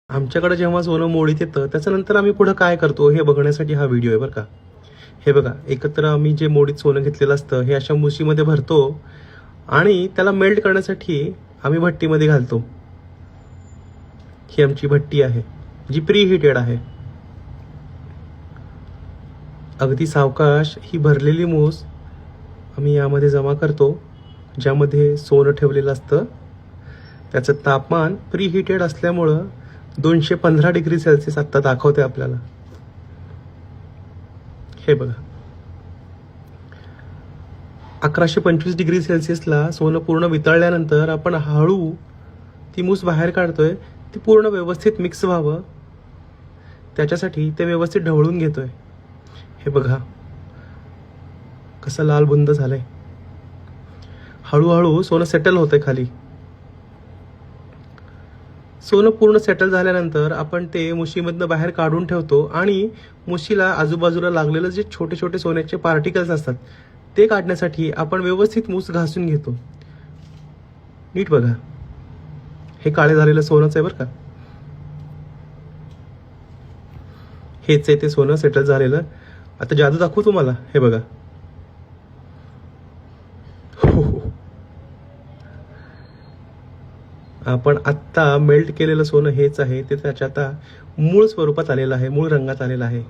आमच्याकडे जेव्हा सोनं मोडीत येतं त्याच्यानंतर आम्ही पुढे काय करतो हे बघण्यासाठी हा व्हिडिओ आहे बरं का. हे बघा, एकत्र आम्ही जे मोडीत सोनं घेतलेलं असतं हे अशा मुशीमध्ये भरतो आणि त्याला मेल्ट करण्यासाठी आम्ही भट्टीमध्ये घालतो. ही आमची भट्टी आहे जी प्री हिटेड आहे. अगदी सावकाश ही भरलेली मूस आम्ही यामध्ये जमा करतो, ज्यामध्ये सोनं ठेवलेलं असतं. त्याचं तापमान प्री हिटेड असल्यामुळं 215 डिग्री सेल्सिअस आत्ता दाखवते आपल्याला. हे बघा, 1125 डिग्री सेल्सिअसला सोनं पूर्ण वितळल्यानंतर आपण हळू ती मूस बाहेर काढतोय. ती पूर्ण व्यवस्थित मिक्स व्हावं त्याच्यासाठी ते व्यवस्थित ढवळून घेतोय. हे बघा कसं लाल बुंद झालंय. हळूहळू सोनं सेटल होतंय खाली. सोनं पूर्ण सेटल झाल्यानंतर आपण ते मुशीमधनं बाहेर काढून ठेवतो आणि मुशीला आजूबाजूला लागलेलं जे छोटे छोटे सोन्याचे पार्टिकल्स असतात ते काढण्यासाठी आपण व्यवस्थित मूस घासून घेतो. नीट बघा, हे काळे झालेलं सोनंच आहे बरं का. हेच आहे ते सोनं सेटल झालेलं. आता जादू दाखवू तुम्हाला. हे बघा, आपण आत्ता मेल्ट केलेलं सोनं हेच आहे. ते त्याच्या आता मूळ स्वरूपात आलेलं आहे, मूळ रंगात आलेलं आहे.